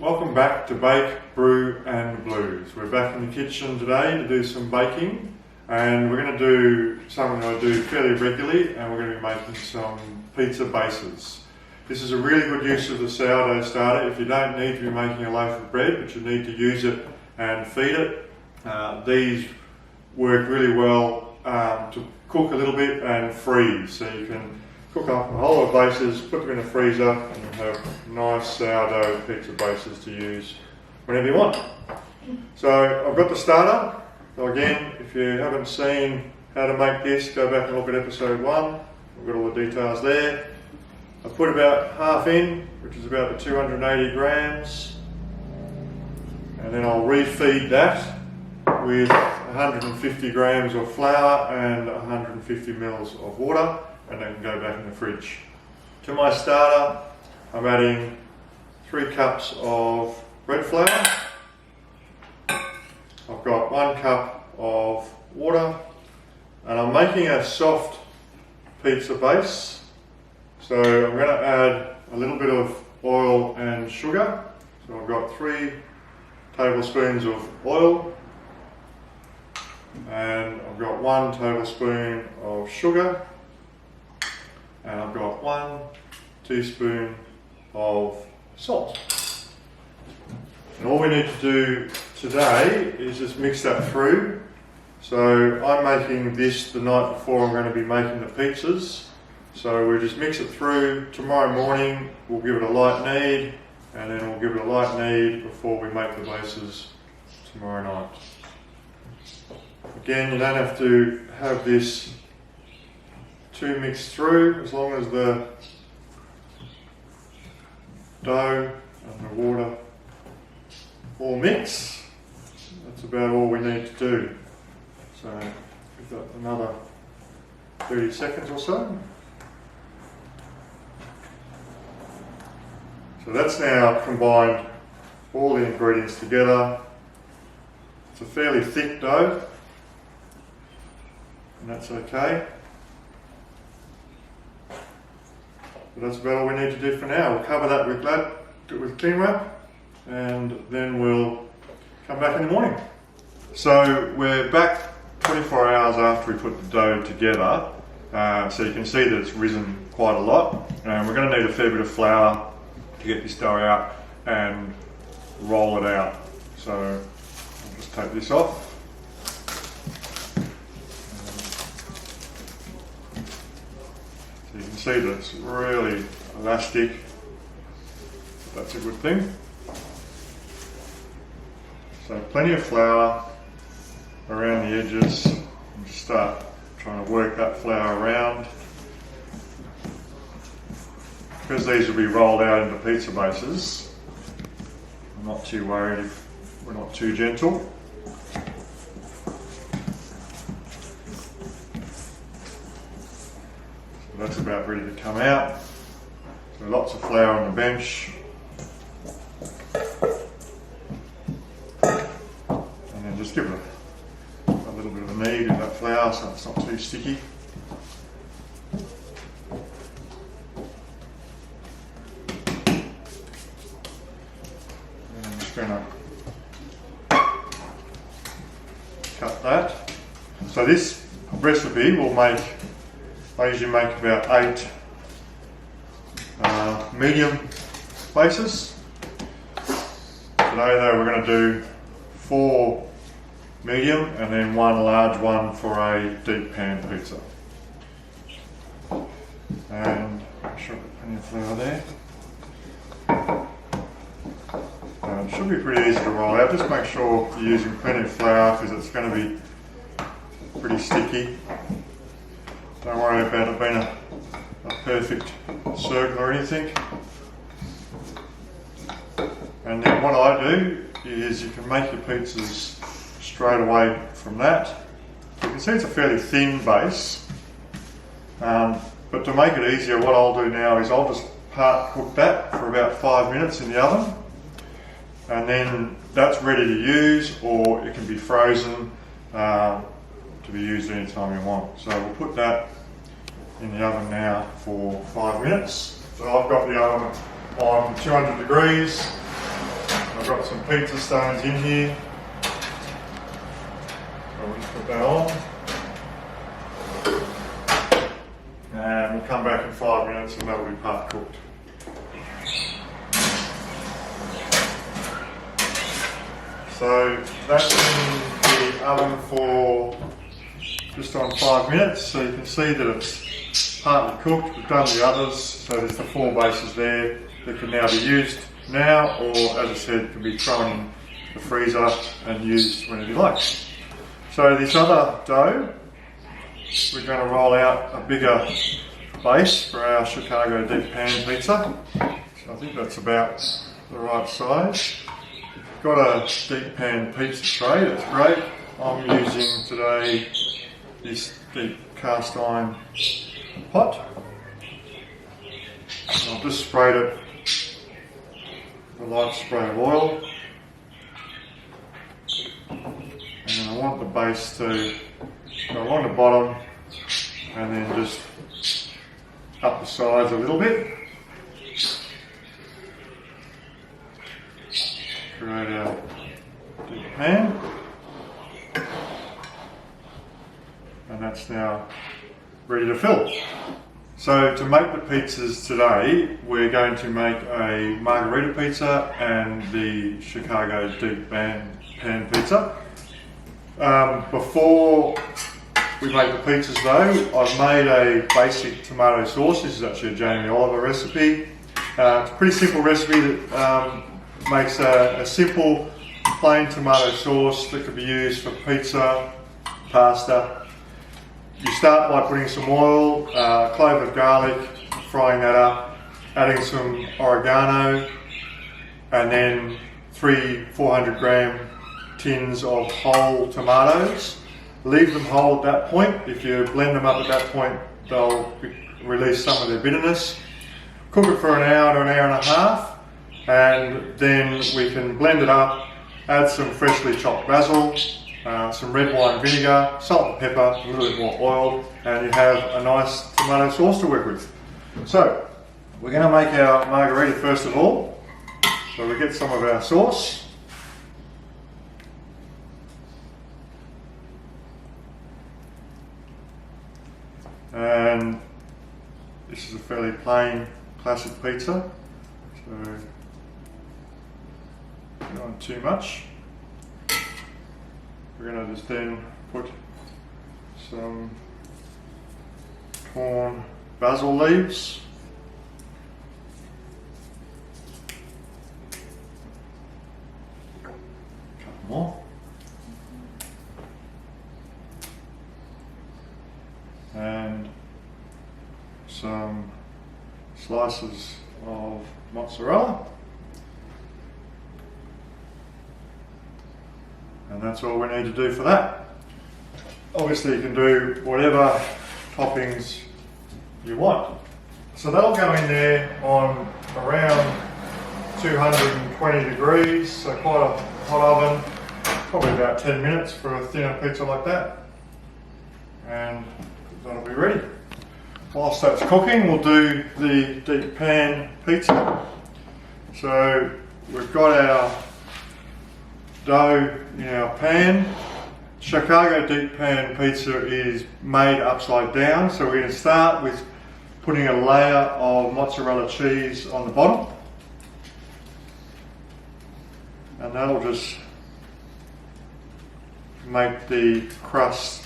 Welcome back to Bake, Brew and Blues. We're back in the kitchen today to do some baking, and we're going to do something that I do fairly regularly, and we're going to be making some pizza bases. This is a really good use of the sourdough starter if you don't need to be making a loaf of bread, but you need to use it and feed it. These work really well to cook a little bit and freeze, so you can cook up a whole lot of bases, put them in the freezer, and you'll have nice sourdough pizza bases to use whenever you want. So I've got the starter. So again, if you haven't seen how to make this, go back and look at episode 1. We've got all the details there. I've put about half in, which is about the 280 grams, and then I'll refeed that with 150 grams of flour and 150 mils of water, and then go back in the fridge. To my starter, I'm adding 3 cups of bread flour. I've got 1 cup of water, and I'm making a soft pizza base. So I'm going to add a little bit of oil and sugar. So I've got 3 tablespoons of oil, and I've got 1 tablespoon of sugar, and I've got 1 teaspoon of salt. And all we need to do today is just mix that through. So I'm making this the night before I'm going to be making the pizzas. So we'll just mix it through. Tomorrow morning we'll give it a light knead, and then we'll give it a light knead before we make the bases tomorrow night. Again, you don't have to have this too mixed through, as long as the dough and the water all mix. That's about all we need to do. So we've got another 30 seconds or so. So that's now combined all the ingredients together. It's a fairly thick dough, and that's okay. But that's about all we need to do for now. We'll cover that with cling wrap, and then we'll come back in the morning. So we're back 24 hours after we put the dough together. So you can see that it's risen quite a lot. And we're going to need a fair bit of flour to get this dough out and roll it out. So I'll just take this off. So you can see that it's really elastic. That's a good thing. So plenty of flour around the edges. And start trying to work that flour around. Because these will be rolled out into pizza bases, I'm not too worried if we're not too gentle. So that's about ready to come out. So lots of flour on the bench. And then just give it a little bit of a knead in that flour so it's not too sticky. Going to cut that. So this recipe will make, I usually make about 8 medium bases. Today though we're going to do 4 medium and then 1 large one for a deep pan pizza. And make sure I've got plenty of flour there. It should be pretty easy to roll out. Just make sure you're using plenty of flour because it's going to be pretty sticky. Don't worry about it being a perfect circle or anything. And then what I do is you can make your pizzas straight away from that. You can see it's a fairly thin base, but to make it easier, what I'll do now is I'll just part cook that for about 5 minutes in the oven. And then that's ready to use, or it can be frozen to be used anytime you want. So we'll put that in the oven now for 5 minutes. So I've got the oven on 200 degrees. I've got some pizza stones in here. So we'll just put that on. And we'll come back in 5 minutes and that will be part cooked. So that's in the oven for just on 5 minutes. So you can see that it's partly cooked. We've done the others, so there's the 4 bases there that can now be used now, or as I said, can be thrown in the freezer and used whenever you like. So this other dough, we're going to roll out a bigger base for our Chicago deep pan pizza. So I think that's about the right size. Got a deep pan pizza tray, that's great. I'm using today this deep cast iron pot. And I've just sprayed it with a light spray of oil. And then I want the base to go along the bottom and then just up the sides a little bit. Create our deep pan. And that's now ready to fill. So to make the pizzas today, we're going to make a margherita pizza and the Chicago deep pan pizza. Before we make the pizzas though, I've made a basic tomato sauce. This is actually a Jamie Oliver recipe. It's a pretty simple recipe that makes a simple plain tomato sauce that can be used for pizza, pasta. You start by putting some oil, a clove of garlic, frying that up, adding some oregano, and then 400 gram tins of whole tomatoes. Leave them whole at that point. If you blend them up at that point, they'll release some of their bitterness. Cook it for an hour to an hour and a half, and then we can blend it up, add some freshly chopped basil, some red wine vinegar, salt and pepper, a little bit more oil, and you have a nice tomato sauce to work with. So, we're going to make our margherita first of all. So we get some of our sauce. And this is a fairly plain classic pizza, so not too much. We're going to just then put some torn basil leaves. A couple more. And some slices of mozzarella. And that's all we need to do for that. Obviously you can do whatever toppings you want. So that'll go in there on around 220 degrees, so quite a hot oven, probably about 10 minutes for a thinner pizza like that. And that'll be ready. Whilst that's cooking, we'll do the deep pan pizza. So we've got our dough in our pan. Chicago deep pan pizza is made upside down, so we're going to start with putting a layer of mozzarella cheese on the bottom, and that'll just make the crust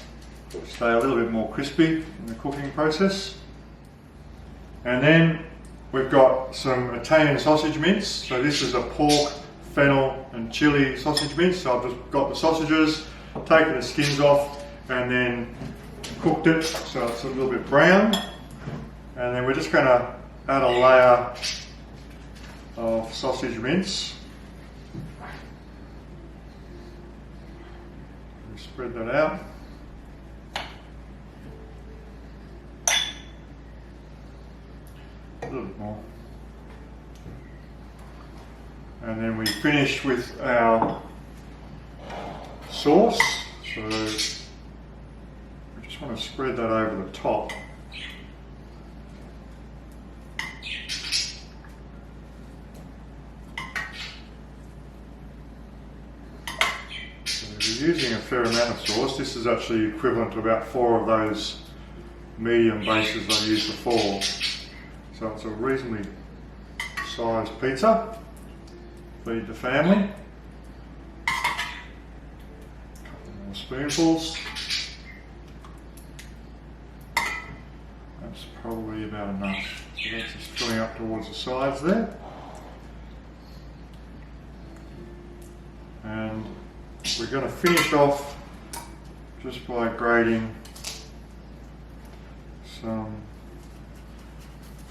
stay a little bit more crispy in the cooking process. And then we've got some Italian sausage mince. So this is a pork, fennel and chili sausage mince. So I've just got the sausages, taken the skins off and then cooked it so it's a little bit brown. And then we're just going to add a layer of sausage mince. Spread that out. A little bit more. And then we finish with our sauce. So we just want to spread that over the top. using a fair amount of sauce. This is actually equivalent to about 4 of those medium bases I used before. So it's a reasonably sized pizza. Feed the family. A couple more spoonfuls. That's probably about enough. So that's just filling up towards the sides there. And we're going to finish off just by grating some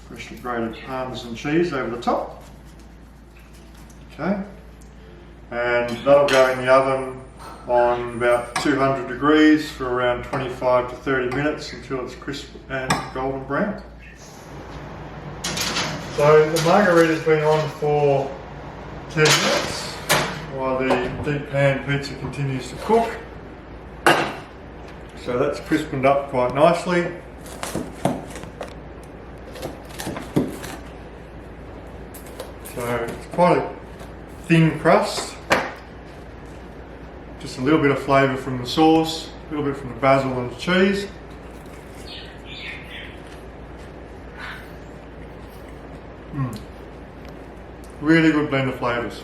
freshly grated Parmesan cheese over the top. Okay, and that'll go in the oven on about 200 degrees for around 25 to 30 minutes until it's crisp and golden brown. So the margherita's been on for 10 minutes while the deep pan pizza continues to cook. So that's crispened up quite nicely. So it's quite a thin crust. Just a little bit of flavour from the sauce, a little bit from the basil and the cheese. Really good blend of flavours.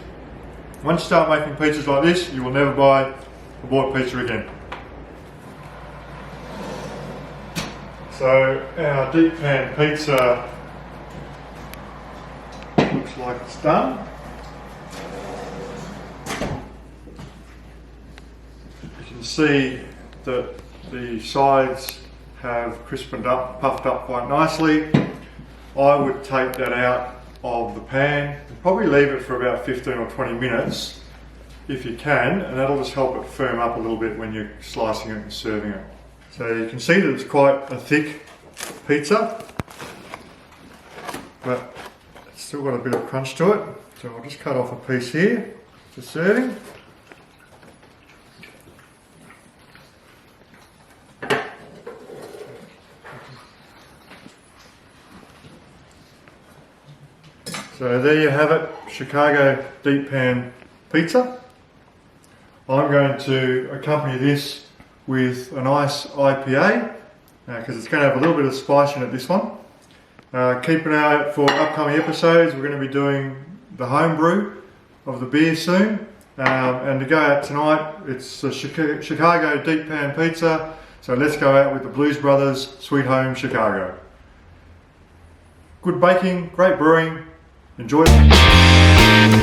Once you start making pizzas like this, you will never buy a bought pizza again. So our deep pan pizza looks like it's done. You can see that the sides have crispened up, puffed up quite nicely. I would take that out of the pan and probably leave it for about 15 or 20 minutes if you can, and that'll just help it firm up a little bit when you're slicing it and serving it. So you can see that it's quite a thick pizza, but it's still got a bit of crunch to it. So I'll just cut off a piece here for serving. So there you have it, Chicago deep pan pizza. I'm going to accompany this with a nice IPA because it's going to have a little bit of spice in it, this one. Keep an eye out for upcoming episodes. We're going to be doing the home brew of the beer soon. And to go out tonight, it's the Chicago deep pan pizza. So let's go out with the Blues Brothers Sweet Home Chicago. Good baking, great brewing. Enjoy it.